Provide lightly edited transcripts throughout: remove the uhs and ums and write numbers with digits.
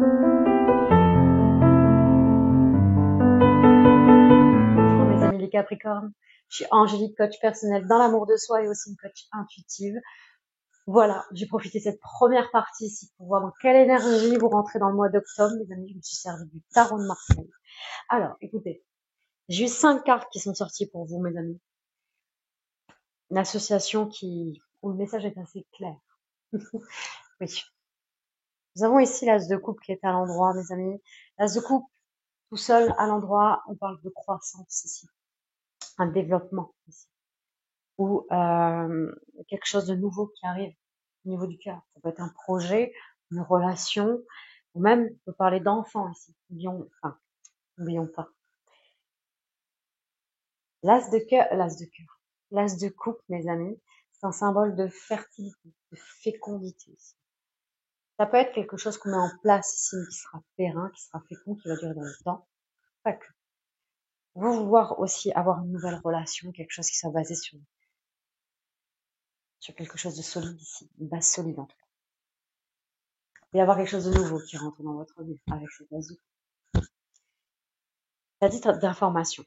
Bonjour mes amis les Capricornes, je suis Angélique, coach personnel dans l'amour de soi et aussi une coach intuitive. Voilà, j'ai profité de cette première partie ici pour voir dans quelle énergie vous rentrez dans le mois d'octobre. Les amis, je me suis servi du tarot de Marseille. Alors, écoutez, j'ai eu 5 cartes qui sont sorties pour vous mes amis. Une association où le message est assez clair. Oui. Nous avons ici l'as de coupe qui est à l'endroit mes amis. L'as de coupe tout seul à l'endroit, on parle de croissance ici. Un développement ici. Ou quelque chose de nouveau qui arrive au niveau du cœur. Ça peut être un projet, une relation, ou même on peut parler d'enfants ici. N'oublions pas. L'as de cœur, l'as de coupe, mes amis, c'est un symbole de fertilité, de fécondité. Ça peut être quelque chose qu'on met en place ici, qui sera périn, qui sera fécond, qui va durer dans le temps. Pas que. On va vouloir aussi avoir une nouvelle relation, quelque chose qui soit basé sur quelque chose de solide ici, une base solide en tout cas. Il va y avoir quelque chose de nouveau qui rentre dans votre vie avec cette base de coupe. À titre d'information,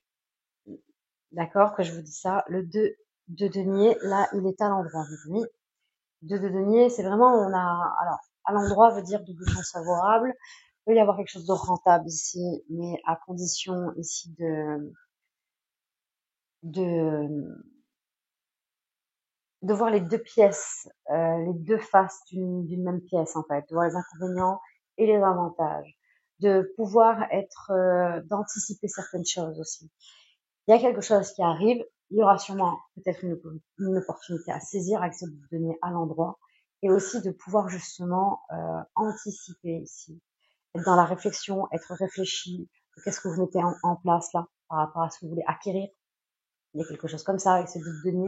d'accord, que je vous dis ça, le 2 de denier, là, il est à l'endroit, mes amis. 2 de denier, c'est vraiment, alors, à l'endroit veut dire double chance favorable. Il peut y avoir quelque chose de rentable ici, mais à condition ici de voir les deux pièces, les deux faces d'une même pièce, en fait, de voir les inconvénients et les avantages, de pouvoir d'anticiper certaines choses aussi. Il y a quelque chose qui arrive, il y aura sûrement peut-être une opportunité à saisir avec ce donné à l'endroit, et aussi de pouvoir justement anticiper ici, être dans la réflexion, être réfléchi, qu'est-ce que vous mettez en place là par rapport à ce que vous voulez acquérir. Il y a quelque chose comme ça avec ce donné.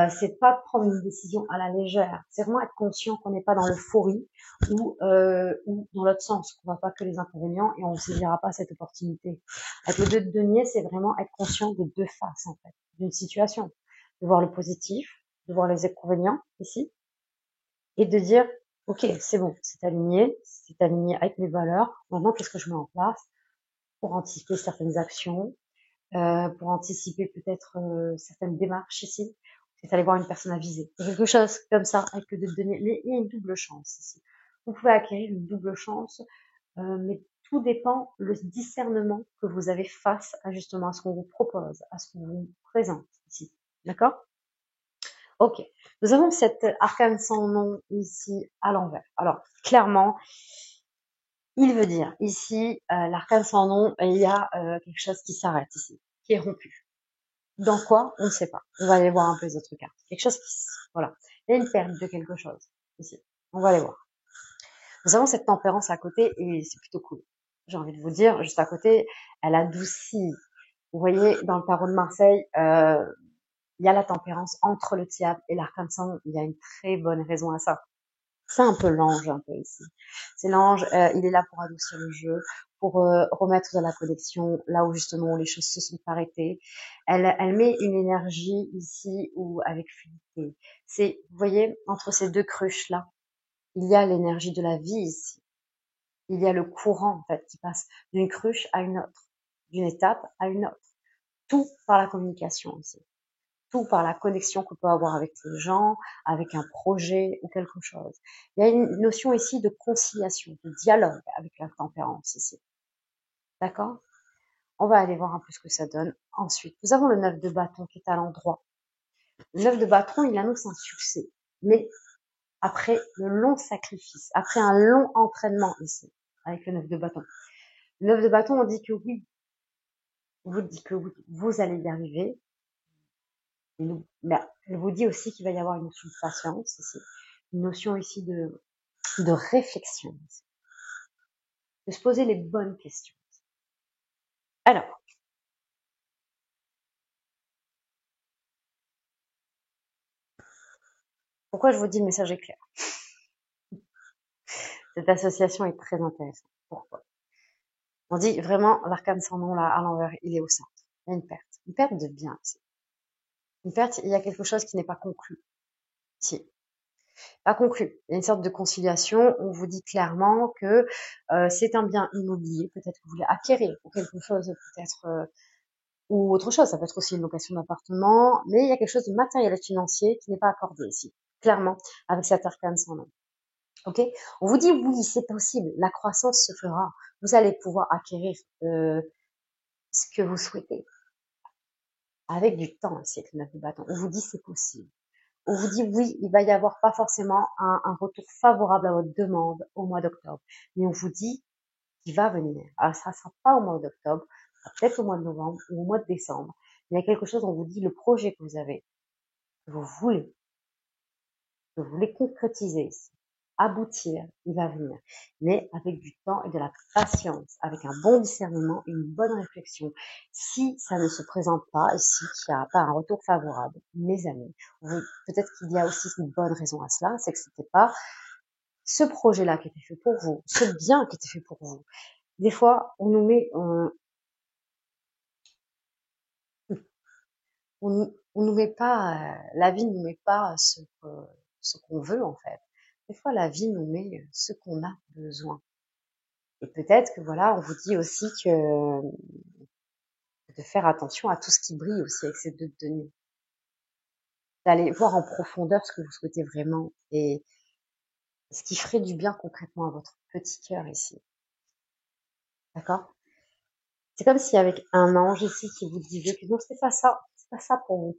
C'est pas de prendre une décision à la légère, c'est vraiment être conscient qu'on n'est pas dans l'euphorie ou dans l'autre sens, qu'on voit pas que les inconvénients et on ne saisira pas cette opportunité. Avec le 2 de denier, c'est vraiment être conscient des deux faces en fait d'une situation, de voir le positif, de voir les inconvénients ici et de dire ok c'est bon, c'est aligné avec mes valeurs. Maintenant qu'est-ce que je mets en place pour anticiper certaines actions, pour anticiper peut-être certaines démarches ici. C'est aller voir une personne à viser. Quelque chose comme ça, avec le 2 de denier. Mais il y a une double chance ici. Vous pouvez acquérir une double chance, mais tout dépend le discernement que vous avez face à justement à ce qu'on vous propose, à ce qu'on vous présente ici. D'accord? Ok. Nous avons cet arcane sans nom ici à l'envers. Alors, clairement, il veut dire ici, l'arcane sans nom, il y a quelque chose qui s'arrête ici, qui est rompu. Dans quoi? On ne sait pas. On va aller voir un peu les autres cartes. Quelque chose voilà. Il y a une perte de quelque chose ici. On va aller voir. Nous avons cette tempérance à côté et c'est plutôt cool. J'ai envie de vous dire, juste à côté, elle adoucit. Vous voyez, dans le tarot de Marseille, il y a la tempérance entre le diable et l'arcane sans nom. Il y a une très bonne raison à ça. C'est un peu l'ange, un peu ici. C'est l'ange, il est là pour adoucir le jeu, pour remettre de la connexion là où justement les choses se sont arrêtées. Elle met une énergie ici ou avec fluidité. Vous voyez, entre ces deux cruches là, il y a l'énergie de la vie ici. Il y a le courant en fait qui passe d'une cruche à une autre, d'une étape à une autre. Tout par la communication ici. Tout par la connexion qu'on peut avoir avec les gens, avec un projet ou quelque chose. Il y a une notion ici de conciliation, de dialogue avec la tempérance ici. D'accord? On va aller voir un peu ce que ça donne. Ensuite, nous avons le 9 de bâton qui est à l'endroit. Le 9 de bâton, il annonce un succès. Mais après le long sacrifice, après un long entraînement ici, avec le 9 de bâton. Le 9 de bâton, on dit que oui. On vous dit que oui, vous allez y arriver. Mais elle vous dit aussi qu'il va y avoir une notion de patience ici, une notion ici de réflexion, de se poser les bonnes questions. Alors, pourquoi je vous dis le message est clair? Cette association est très intéressante. Pourquoi? On dit vraiment l'arcane sans nom là à l'envers, il est au centre. Il y a une perte de bien ici. Une perte, il y a quelque chose qui n'est pas conclu ici. Pas conclu. Il y a une sorte de conciliation. On vous dit clairement que c'est un bien immobilier, peut-être que vous voulez acquérir ou quelque chose, peut-être ou autre chose. Ça peut être aussi une location d'appartement, mais il y a quelque chose de matériel et financier qui n'est pas accordé ici, clairement, avec cet arcane sans nom. Ok? On vous dit oui, c'est possible. La croissance se fera. Vous allez pouvoir acquérir ce que vous souhaitez avec du temps ici avec le 9 de bâton. On vous dit c'est possible. On vous dit oui, il va y avoir pas forcément un retour favorable à votre demande au mois d'octobre, mais on vous dit qu'il va venir. Alors ça ne sera pas au mois d'octobre, peut-être au mois de novembre ou au mois de décembre. Il y a quelque chose, on vous dit le projet que vous avez, que vous voulez concrétiser, aboutir, il va venir. Mais avec du temps et de la patience, avec un bon discernement et une bonne réflexion. Si ça ne se présente pas, et si il n'y a pas un retour favorable, mes amis, peut-être qu'il y a aussi une bonne raison à cela, c'est que c'était pas ce projet-là qui était fait pour vous, ce bien qui était fait pour vous. Des fois, on nous met, on nous met pas, la vie nous met pas ce qu'on veut en fait. Des fois, la vie nous met ce qu'on a besoin. Et peut-être que voilà, on vous dit aussi que de faire attention à tout ce qui brille aussi avec ces deux deniers. D'aller voir en profondeur ce que vous souhaitez vraiment et ce qui ferait du bien concrètement à votre petit cœur ici. D'accord? C'est comme si avec un ange ici qui vous disait que non, c'est pas ça pour vous.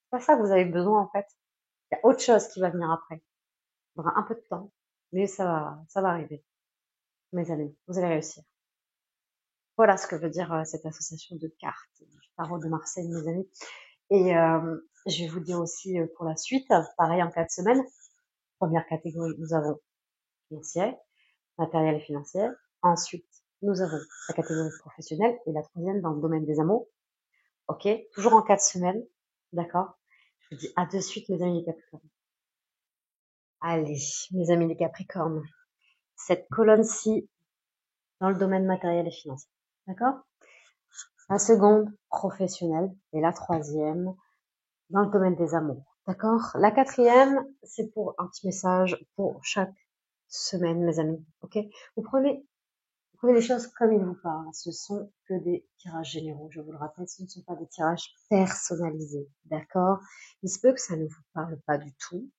C'est pas ça que vous avez besoin en fait. Il y a autre chose qui va venir après. Il faudra un peu de temps, mais ça va arriver. Mes amis, vous allez réussir. Voilà ce que veut dire cette association de cartes du tarot de Marseille, mes amis. Et je vais vous dire aussi pour la suite, pareil en 4 semaines. Première catégorie, nous avons financière, matériel et financier. Ensuite, nous avons la catégorie professionnelle et la troisième dans le domaine des amours. Ok, toujours en 4 semaines, d'accord. Je vous dis à de suite, mes amis les Capricornes. Allez, mes amis les Capricornes, cette colonne-ci dans le domaine matériel et financier, d'accord. La seconde, professionnelle, et la troisième dans le domaine des amours, d'accord. La quatrième, c'est pour un petit message pour chaque semaine, mes amis, ok. Vous prenez les choses comme il vous parle. Ce sont que des tirages généraux. Je vous le rappelle, ce ne sont pas des tirages personnalisés. D'accord? Il se peut que ça ne vous parle pas du tout.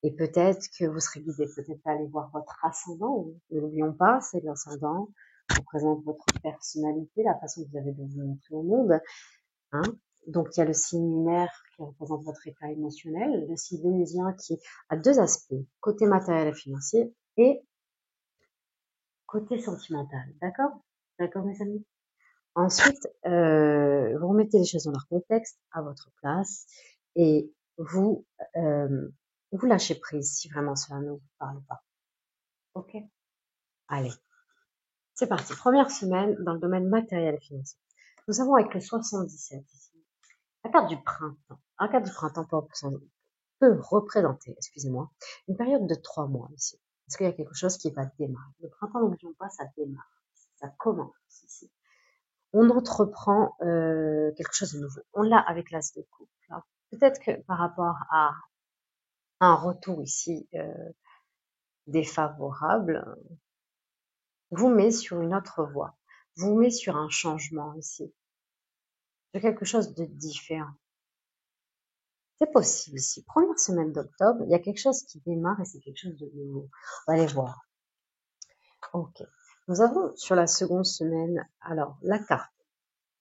Et peut-être que vous serez guidé peut-être à aller voir votre ascendant. Ne l'oublions pas, c'est l'ascendant qui représente votre personnalité, la façon que vous avez de vous montrer au monde. Hein? Donc, il y a le signe lunaire qui représente votre état émotionnel, le signe vénusien qui a deux aspects, côté matériel et financier et côté sentimental. D'accord? D'accord, mes amis? Ensuite, vous remettez les choses dans leur contexte, à votre place, et vous, vous lâchez prise si vraiment cela ne vous parle pas. Ok? Allez, c'est parti. Première semaine dans le domaine matériel et financier. Nous avons avec le 77 ici, la carte du printemps. La carte du printemps peut représenter, excusez-moi, une période de 3 mois ici. Parce qu'il y a quelque chose qui va démarrer. Le printemps, n'oublions pas, ça démarre. Ça commence ici. On entreprend quelque chose de nouveau. On l'a avec l'as de coupe. Peut-être que par rapport à un retour ici défavorable, vous met sur une autre voie, vous met sur un changement ici, sur quelque chose de différent. C'est possible ici. Première semaine d'octobre, il y a quelque chose qui démarre et c'est quelque chose de nouveau. On va aller voir. Ok. Nous avons sur la seconde semaine, alors la carte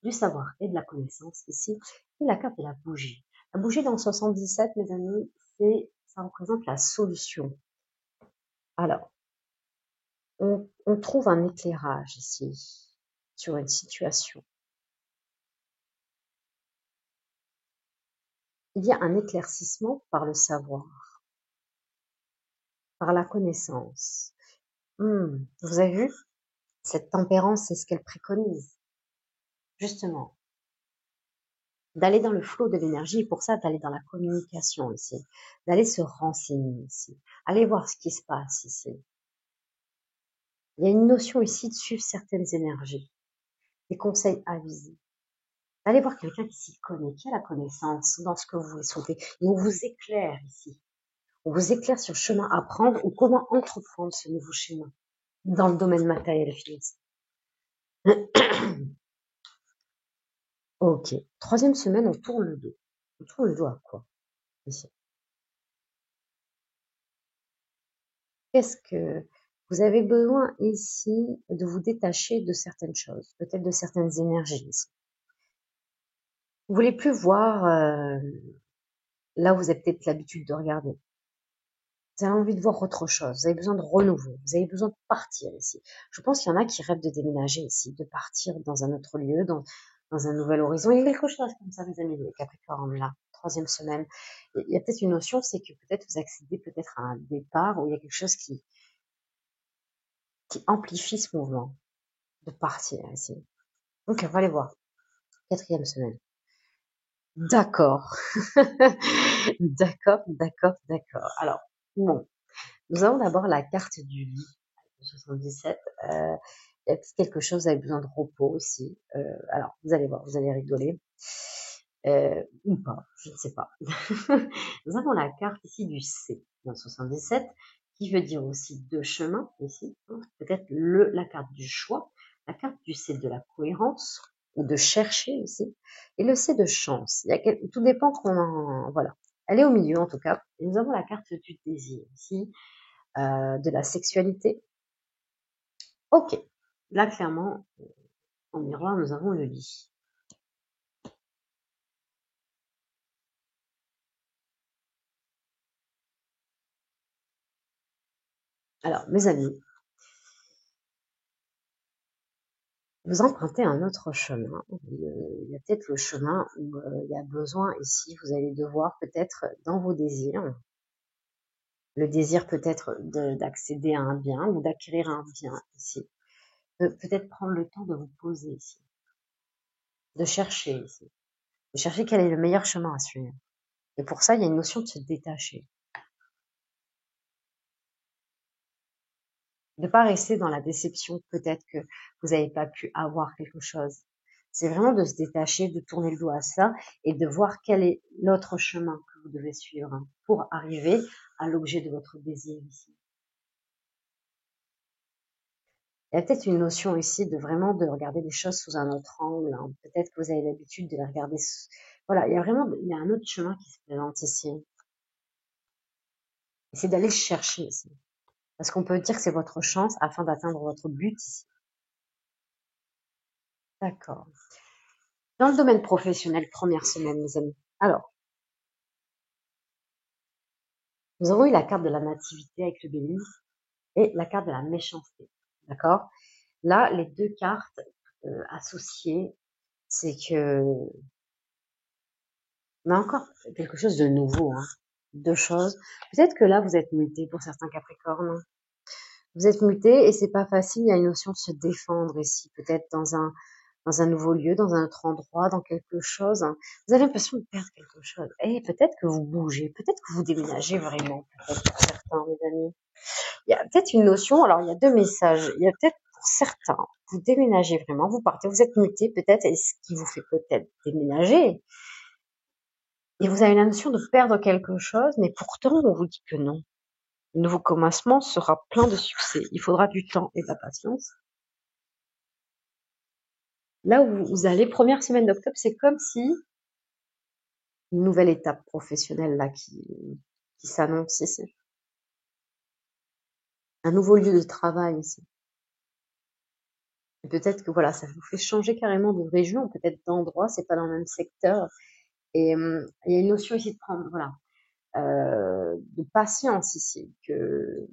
du savoir et de la connaissance ici, et la carte de la bougie. La bougie dans le 77, mes amis, ça représente la solution. Alors, on trouve un éclairage ici sur une situation. Il y a un éclaircissement par le savoir, par la connaissance. Vous avez vu? Cette tempérance, c'est ce qu'elle préconise. Justement, d'aller dans le flot de l'énergie, et pour ça, d'aller dans la communication ici, d'aller se renseigner ici, aller voir ce qui se passe ici. Il y a une notion ici de suivre certaines énergies, des conseils avisés. Allez voir quelqu'un qui s'y connaît, qui a la connaissance dans ce que vous souhaitez, et on vous éclaire ici. On vous éclaire sur le chemin à prendre ou comment entreprendre ce nouveau chemin dans le domaine matériel et financier. Ok. Troisième semaine, on tourne le dos. On tourne le dos à quoi ici? Qu'est-ce que vous avez besoin ici de vous détacher de certaines choses, peut-être de certaines énergies ici. Vous voulez plus voir là où vous avez peut-être l'habitude de regarder. Vous avez envie de voir autre chose. Vous avez besoin de renouveau. Vous avez besoin de partir ici. Je pense qu'il y en a qui rêvent de déménager ici, de partir dans un autre lieu, dans un nouvel horizon. Il y a quelque chose comme ça, mes amis, les Capricornes, là. Troisième semaine. Il y a peut-être une notion, c'est que peut-être vous accédez peut-être à un départ où il y a quelque chose qui amplifie ce mouvement de partir ici. Donc, on va aller voir. Quatrième semaine. D'accord. D'accord, d'accord, d'accord. Alors, bon. Nous avons d'abord la carte du lit, 77. Il y a peut-être quelque chose, vous avez besoin de repos aussi. Alors, vous allez voir, vous allez rigoler. Ou pas, je ne sais pas. Nous avons la carte ici du C, dans 77, qui veut dire aussi deux chemins ici. Peut-être la carte du choix, la carte du C de la cohérence, ou de chercher ici, et le C de chance. Tout dépend voilà. Elle est au milieu en tout cas. Et nous avons la carte du désir ici, de la sexualité. Ok, là clairement, en miroir, nous avons le lit. Alors, mes amis, vous empruntez un autre chemin. Il y a peut-être le chemin où il y a besoin ici, vous allez devoir peut-être dans vos désirs, le désir peut-être d'accéder à un bien ou d'acquérir un bien ici. Peut-être prendre le temps de vous poser ici, de chercher ici, de chercher quel est le meilleur chemin à suivre. Et pour ça, il y a une notion de se détacher. De pas rester dans la déception, peut-être que vous n'avez pas pu avoir quelque chose. C'est vraiment de se détacher, de tourner le dos à ça et de voir quel est l'autre chemin que vous devez suivre pour arriver à l'objet de votre désir ici. Il y a peut-être une notion ici de vraiment de regarder les choses sous un autre angle. Peut-être que vous avez l'habitude de les regarder. Voilà, il y a un autre chemin qui se présente ici. Et c'est d'aller chercher ici. Parce qu'on peut dire que c'est votre chance afin d'atteindre votre but ici. D'accord. Dans le domaine professionnel, première semaine, mes amis. Alors, nous avons eu la carte de la nativité avec le bélier et la carte de la méchanceté. D'accord? Là, les deux cartes associées, c'est que on a encore quelque chose de nouveau. Deux choses. Peut-être que là, vous êtes muté pour certains Capricornes. Vous êtes muté et c'est pas facile. Il y a une notion de se défendre ici. Peut-être dans un nouveau lieu, dans un autre endroit, dans quelque chose. Vous avez l'impression de perdre quelque chose. Et peut-être que vous bougez, peut-être que vous déménagez vraiment, peut-être pour certains, mes amis. Il y a peut-être une notion, alors il y a deux messages. Il y a peut-être pour certains, vous déménagez vraiment, vous partez, vous êtes muté peut-être, et ce qui vous fait peut-être déménager. Et vous avez la notion de perdre quelque chose, mais pourtant on vous dit que non. Le nouveau commencement sera plein de succès. Il faudra du temps et de la patience. Là où vous allez, première semaine d'octobre, c'est comme si une nouvelle étape professionnelle là qui s'annonce ici. Un nouveau lieu de travail ici. Et peut-être que voilà, ça vous fait changer carrément de région, peut-être d'endroit, c'est pas dans le même secteur. Et il y a une notion ici de prendre, voilà, de patience ici, que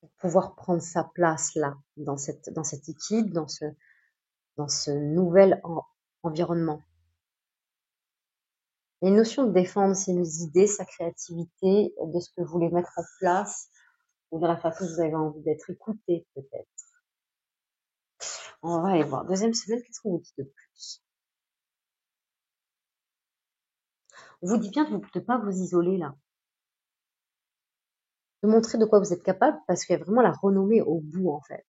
pour pouvoir prendre sa place là, dans cette équipe, dans ce nouvel environnement. Il y a une notion de défendre ses idées, sa créativité, de ce que vous voulez mettre en place, ou de la façon dont vous avez envie d'être écouté, peut-être. On va aller voir. Deuxième semaine, qu'est-ce qu'on vous dit de plus? On vous dit bien de ne pas vous isoler là. De montrer de quoi vous êtes capable, parce qu'il y a vraiment la renommée au bout, en fait.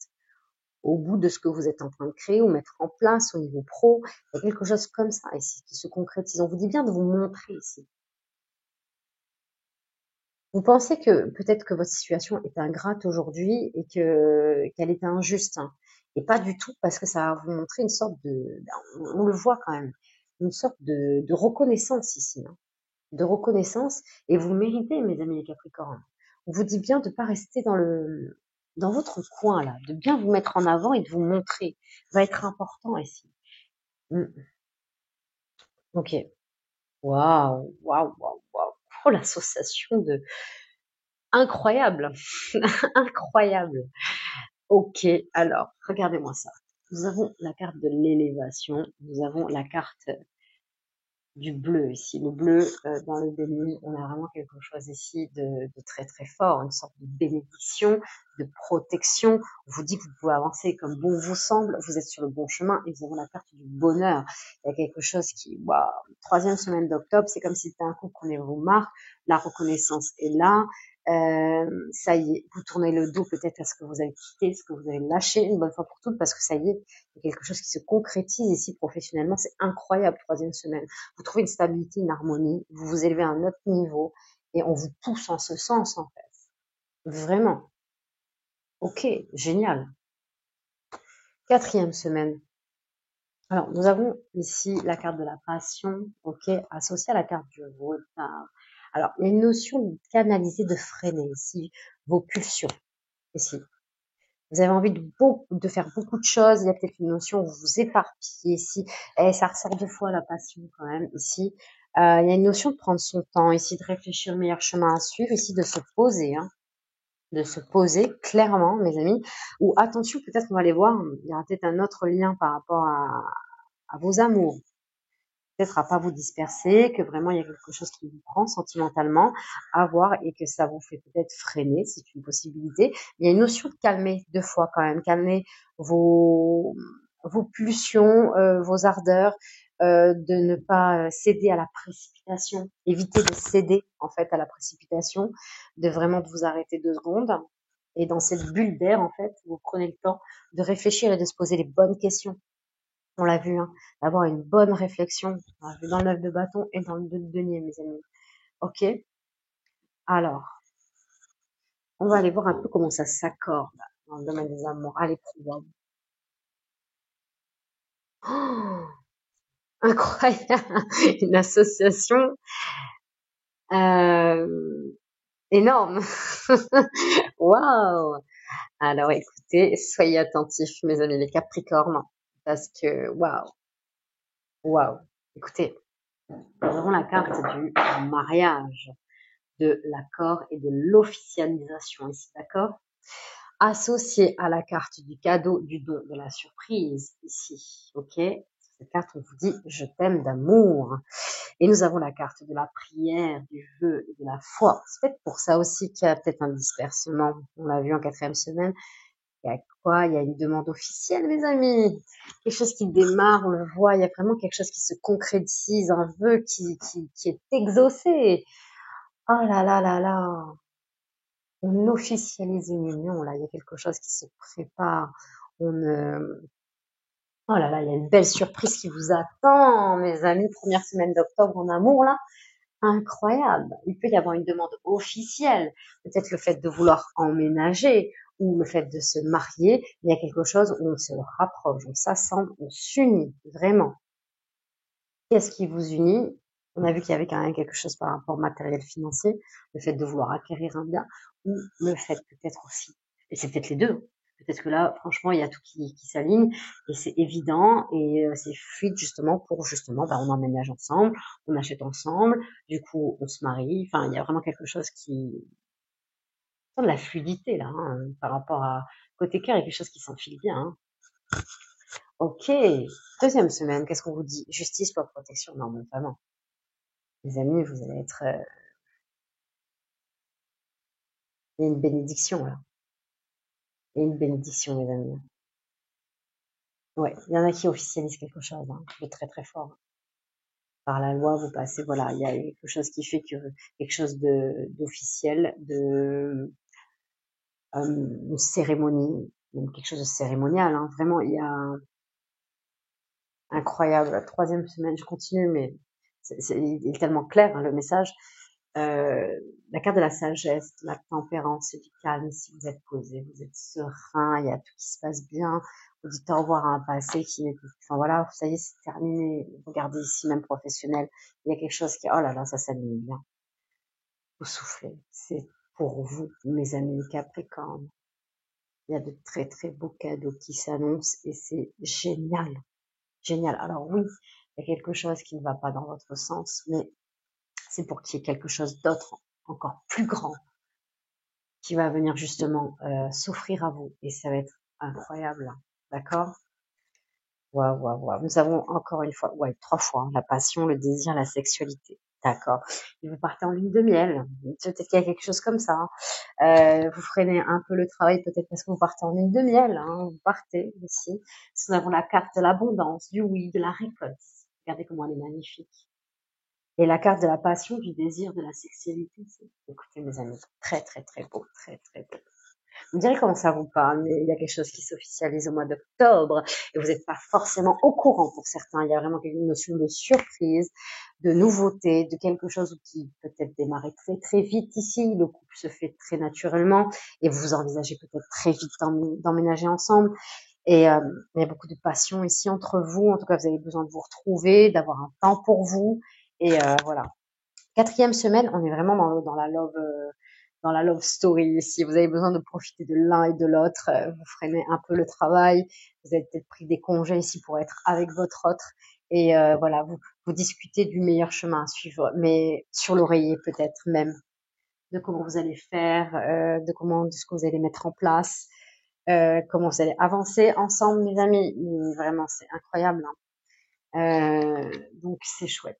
Au bout de ce que vous êtes en train de créer ou mettre en place au niveau pro. Il y a quelque chose comme ça ici qui se concrétise. On vous dit bien de vous montrer ici. Vous pensez que peut-être que votre situation est ingrate aujourd'hui et que qu'elle est injuste, hein, et pas du tout parce que ça va vous montrer une sorte on le voit quand même, une sorte de reconnaissance ici, hein, de reconnaissance et vous le méritez mes amis les Capricornes. On vous dit bien de pas rester dans votre coin là, de bien vous mettre en avant et de vous montrer, va être important ici. Mmh. OK. Waouh, waouh, waouh, waouh! Oh l'association de incroyable, incroyable. OK, alors regardez-moi ça. Nous avons la carte de l'élévation, nous avons la carte du bleu ici. Le bleu, dans le béni, on a vraiment quelque chose ici de très très fort, une sorte de bénédiction, de protection. On vous dit que vous pouvez avancer comme bon vous semble, vous êtes sur le bon chemin et nous avons la carte du bonheur. Il y a quelque chose qui, waouh, troisième semaine d'octobre, c'est comme si c'était un coup qu'on est vos marques, la reconnaissance est là. Ça y est, vous tournez le dos peut-être à ce que vous avez quitté, ce que vous avez lâché une bonne fois pour toutes, parce que ça y est, il y a quelque chose qui se concrétise ici professionnellement. C'est incroyable, troisième semaine. Vous trouvez une stabilité, une harmonie, vous vous élevez à un autre niveau et on vous pousse en ce sens en fait. Vraiment. Ok, génial. Quatrième semaine. Alors, nous avons ici la carte de la passion, ok, associée à la carte du retard. Alors, il y a une notion de canaliser, de freiner ici vos pulsions. Ici, vous avez envie de faire beaucoup de choses. Il y a peut-être une notion où vous vous éparpillez ici. Et ça ressort deux fois la passion quand même ici. Il y a une notion de prendre son temps ici, de réfléchir au meilleur chemin à suivre ici, de se poser, hein, de se poser clairement, mes amis. Ou attention, peut-être qu'on va aller voir, il y aura peut-être un autre lien par rapport à vos amours. Peut-être à pas vous disperser, que vraiment il y a quelque chose qui vous prend sentimentalement à voir et que ça vous fait peut-être freiner, c'est une possibilité. Il y a une notion de calmer deux fois quand même, calmer vos, vos pulsions, vos ardeurs, de ne pas céder à la précipitation, éviter de céder en fait à la précipitation, de vraiment de vous arrêter 2 secondes. Et dans cette bulle d'air, en fait, vous prenez le temps de réfléchir et de se poser les bonnes questions. On l'a vu, hein, d'avoir une bonne réflexion. On l'a vu dans le 9 de bâton et dans le 2 de denier, mes amis. Ok. Alors, on va aller voir un peu comment ça s'accorde dans le domaine des amours. Allez, probable. Oh, incroyable. Une association euh, énorme. Waouh. Alors, écoutez, soyez attentifs, mes amis les Capricornes, parce que waouh, waouh. Écoutez, nous avons la carte du mariage, de l'accord et de l'officialisation ici, d'accord? Associé à la carte du cadeau, du don, de la surprise ici, ok? Cette carte, on vous dit je t'aime d'amour. Et nous avons la carte de la prière, du vœu et de la foi. C'est peut-être pour ça aussi qu'il y a peut-être un dispersement. On l'a vu en quatrième semaine. Il y a quoi? Il y a une demande officielle, mes amis. Quelque chose qui démarre, on le voit. Il y a vraiment quelque chose qui se concrétise, un vœu qui est exaucé. Oh là là là là. On officialise une union, là. Il y a quelque chose qui se prépare. Oh là là, il y a une belle surprise qui vous attend, mes amis. Première semaine d'octobre en amour, là. Incroyable. Il peut y avoir une demande officielle. Peut-être le fait de vouloir emménager ou le fait de se marier. Il y a quelque chose où on se rapproche, on s'assemble, on s'unit, vraiment. Qu'est-ce qui vous unit? On a vu qu'il y avait quand même quelque chose par rapport au matériel financier, le fait de vouloir acquérir un bien, ou le fait peut-être aussi, et c'est peut-être les deux, peut-être que là, franchement, il y a tout qui s'aligne, et c'est évident, et c'est fluide justement pour justement, on emménage ensemble, on achète ensemble, du coup, on se marie, enfin, il y a vraiment quelque chose de la fluidité là, hein, par rapport à côté cœur, il y a quelque chose qui s'enfile bien, hein. Ok, deuxième semaine, qu'est-ce qu'on vous dit? Justice pour protection, non, mais vraiment. Les amis, vous allez être, il y a une bénédiction là. Il y a une bénédiction, les amis. Ouais, il y en a qui officialisent quelque chose, hein, de très très fort. Par la loi, vous passez, voilà, il y a quelque chose qui fait que quelque chose d'officiel, une cérémonie, même quelque chose de cérémonial, hein. Vraiment, il y a incroyable. La troisième semaine, je continue, mais il est tellement clair, hein, le message. La carte de la sagesse, de la tempérance, c'est du calme. Si vous êtes posé, vous êtes serein, il y a tout qui se passe bien. Vous dites au revoir à un passé qui est, enfin voilà, ça y est, c'est terminé. Regardez ici, même professionnel, il y a quelque chose qui, oh là là, ça s'aligne bien. Vous soufflez. C'est pour vous, mes amis Capricorne. Il y a de très très beaux cadeaux qui s'annoncent et c'est génial. Génial. Alors oui, il y a quelque chose qui ne va pas dans votre sens, mais c'est pour qu'il y ait quelque chose d'autre, encore plus grand, qui va venir justement s'offrir à vous. Et ça va être incroyable. D'accord? Waouh, waouh, waouh. Nous avons encore une fois, ouais, 3 fois, hein, la passion, le désir, la sexualité. D'accord. Et vous partez en lune de miel. Peut-être qu'il y a quelque chose comme ça, hein. Vous freinez un peu le travail, peut-être parce que vous partez en lune de miel, hein. Vous partez ici. Nous avons la carte de l'abondance, du oui, de la récolte. Regardez comment elle est magnifique. Et la carte de la passion, du désir, de la sexualité. Écoutez, mes amis, très, très, très beau, très, très beau. Vous me direz comment ça vous parle, mais il y a quelque chose qui s'officialise au mois d'octobre et vous n'êtes pas forcément au courant pour certains. Il y a vraiment une notion de surprise, de nouveauté, de quelque chose qui peut-être démarrer très très vite ici. Le couple se fait très naturellement et vous envisagez peut-être très vite d'emménager ensemble. Et il y a beaucoup de passion ici entre vous. En tout cas, vous avez besoin de vous retrouver, d'avoir un temps pour vous. Et voilà. 4e semaine, on est vraiment dans la love story. Si vous avez besoin de profiter de l'un et de l'autre, vous freinez un peu le travail. Vous avez peut-être pris des congés ici pour être avec votre autre. Et voilà, vous discutez du meilleur chemin à suivre, mais sur l'oreiller peut-être même, de comment vous allez faire, de ce que vous allez mettre en place, comment vous allez avancer ensemble, mes amis. Mais vraiment, c'est incroyable, hein. Donc c'est chouette.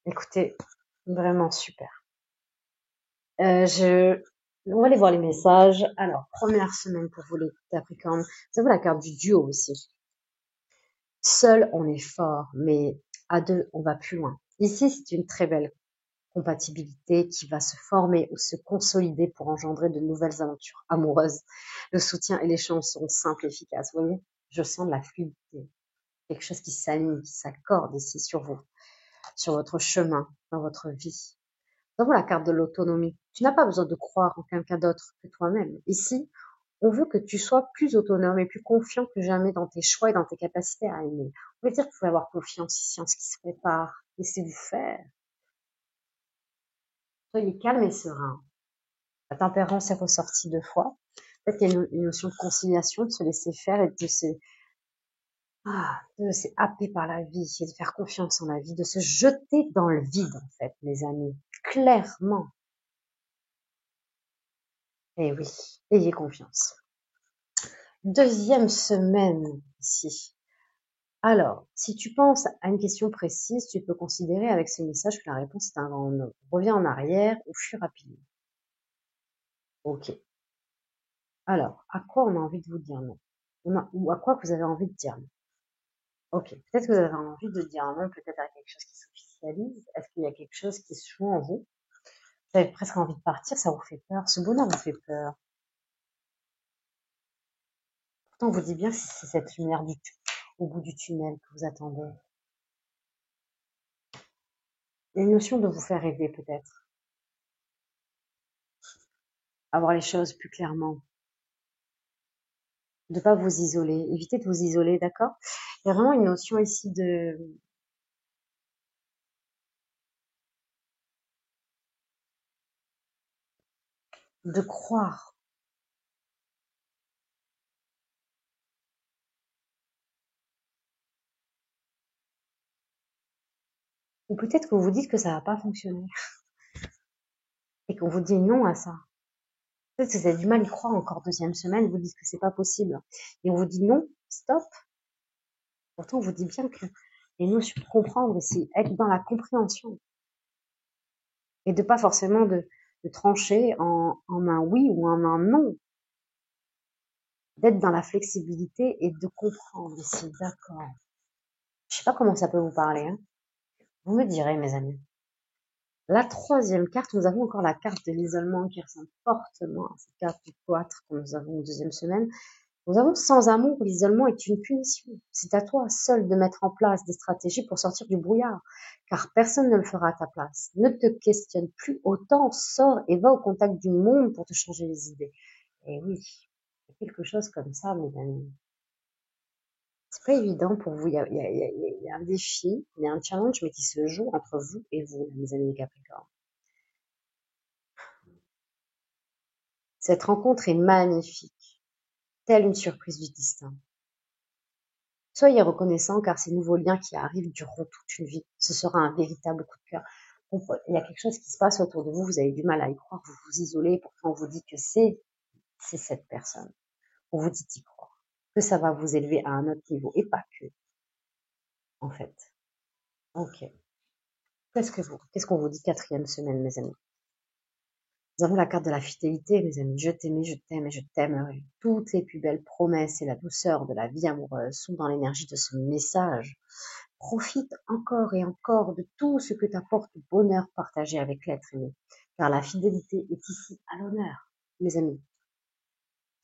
Écoutez, vraiment super. On va aller voir les messages. Alors, première semaine pour vous les Capricornes. Vous avez la carte du duo aussi. Seul, on est fort, mais à deux, on va plus loin. Ici, c'est une très belle compatibilité qui va se former ou se consolider pour engendrer de nouvelles aventures amoureuses. Le soutien et l'échange seront simples et efficaces. Vous voyez, je sens de la fluidité. Quelque chose qui s'aligne, qui s'accorde ici sur vous, sur votre chemin, dans votre vie. Nous avons la carte de l'autonomie. Tu n'as pas besoin de croire en quelqu'un d'autre que toi-même. Ici, on veut que tu sois plus autonome et plus confiant que jamais dans tes choix et dans tes capacités à aimer. On veut dire que vous pouvez avoir confiance ici en ce qui se prépare. Laissez-vous faire. Soyez calme et serein. La tempérance est ressortie 2 fois. Peut-être qu'il y a une notion de conciliation, de se laisser faire et de se happer par la vie et de faire confiance en la vie, de se jeter dans le vide, en fait, mes amis. Clairement. Eh oui, ayez confiance. 2e semaine ici. Alors, si tu penses à une question précise, tu peux considérer avec ce message que la réponse est un grand non. Reviens en arrière ou fuis rapidement. Ok. Alors, à quoi on a envie de vous dire non? Ou à quoi vous avez envie de dire non? Ok. Peut-être que vous avez envie de dire non, peut-être à quelque chose qui s'officialise. Est-ce qu'il y a quelque chose qui se joue en vous? Vous avez presque envie de partir, ça vous fait peur. Ce bonheur vous fait peur. Pourtant, on vous dit bien si c'est cette lumière au bout du tunnel que vous attendez. Il y a une notion de vous faire rêver peut-être. Avoir les choses plus clairement. De pas vous isoler. Évitez de vous isoler, d'accord? Il y a vraiment une notion ici de croire. Ou peut-être que vous vous dites que ça va pas fonctionner. Et qu'on vous dit non à ça. Peut-être que vous avez du mal à y croire encore 2e semaine, vous dites que c'est pas possible. Et on vous dit non, stop. Pourtant, on vous dit bien que les notions de comprendre ici, être dans la compréhension. Et de pas forcément de trancher en un oui ou en un non. D'être dans la flexibilité et de comprendre ici, d'accord. Je sais pas comment ça peut vous parler, hein. Vous me direz, mes amis. La 3e carte, nous avons encore la carte de l'isolement qui ressemble fortement à cette carte du cloître que nous avons en 2e semaine. Nous avons sans amour, l'isolement est une punition. C'est à toi seul de mettre en place des stratégies pour sortir du brouillard, car personne ne le fera à ta place. Ne te questionne plus autant, sors et va au contact du monde pour te changer les idées. Et oui, c'est quelque chose comme ça, mes amis. C'est pas évident pour vous. Il y a un défi, il y a un challenge, mais qui se joue entre vous et vous, mes amis Capricorne. Cette rencontre est magnifique, telle une surprise du destin. Soyez reconnaissants car ces nouveaux liens qui arrivent dureront toute une vie. Ce sera un véritable coup de cœur. Il y a quelque chose qui se passe autour de vous, vous avez du mal à y croire, vous vous isolez, pourtant on vous dit que c'est cette personne. On vous dit d'y croire, que ça va vous élever à un autre niveau et pas que, en fait. Ok. Qu'est-ce qu'on vous dit 4e semaine, mes amis? Nous avons la carte de la fidélité, mes amis. Je t'aimais, je t'aime et je t'aimerai. Toutes les plus belles promesses et la douceur de la vie amoureuse sont dans l'énergie de ce message. Profite encore et encore de tout ce que t'apporte le bonheur partagé avec l'être aimé, car la fidélité est ici à l'honneur, mes amis.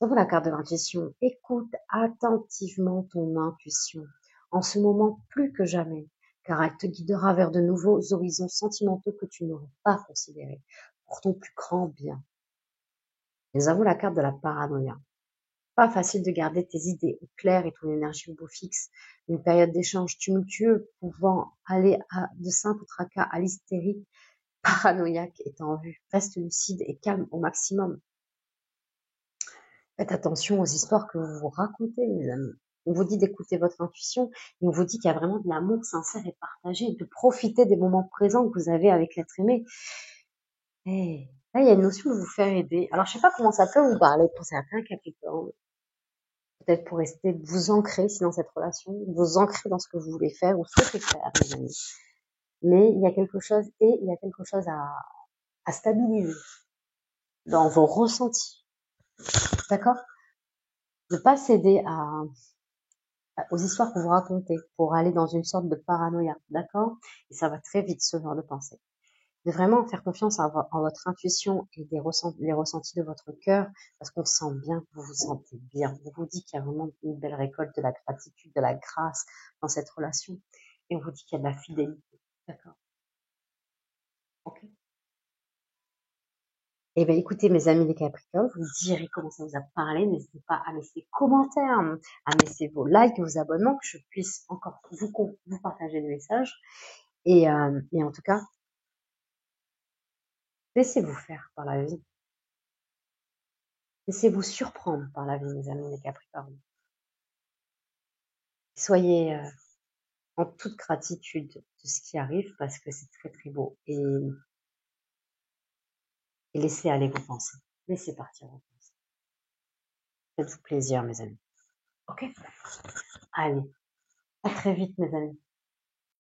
Nous avons la carte de l'intuition. Écoute attentivement ton intuition, en ce moment plus que jamais, car elle te guidera vers de nouveaux horizons sentimentaux que tu n'aurais pas considérés, pour ton plus grand bien. Nous avons la carte de la paranoïa. Pas facile de garder tes idées au clair et ton énergie au beau fixe. Une période d'échange tumultueux pouvant aller de simples tracas à l'hystérie paranoïaque est en vue. Reste lucide et calme au maximum. Faites attention aux histoires que vous vous racontez, mes amis. On vous dit d'écouter votre intuition, et on vous dit qu'il y a vraiment de l'amour sincère et partagé, de profiter des moments présents que vous avez avec l'être aimé. Et là, il y a une notion de vous faire aider. Alors, je sais pas comment ça peut vous parler pour certains Capricornes. Peut-être pour rester, vous ancrer dans cette relation, vous ancrer dans ce que vous voulez faire ou souhaitez faire, mes amis. Mais il y a quelque chose à stabiliser dans vos ressentis. D'accord? Ne pas céder aux histoires que vous racontez pour aller dans une sorte de paranoïa. D'accord? Et ça va très vite, ce genre de pensée. De vraiment faire confiance en votre intuition et les ressentis de votre cœur, parce qu'on sent bien que vous vous sentez bien. On vous dit qu'il y a vraiment une belle récolte de la gratitude, de la grâce dans cette relation. Et on vous dit qu'il y a de la fidélité. D'accord? Ok? Eh bien, écoutez, mes amis les Capricornes, vous me direz comment ça vous a parlé. N'hésitez pas à laisser des commentaires, à laisser vos likes, vos abonnements, que je puisse encore vous partager le message. Et en tout cas, laissez-vous faire par la vie. Laissez-vous surprendre par la vie, mes amis les Capricornes. Soyez en toute gratitude de ce qui arrive parce que c'est très très beau. Et laissez aller vos pensées. Laissez partir vos pensées. Faites-vous plaisir, mes amis. Ok? Allez, à très vite, mes amis.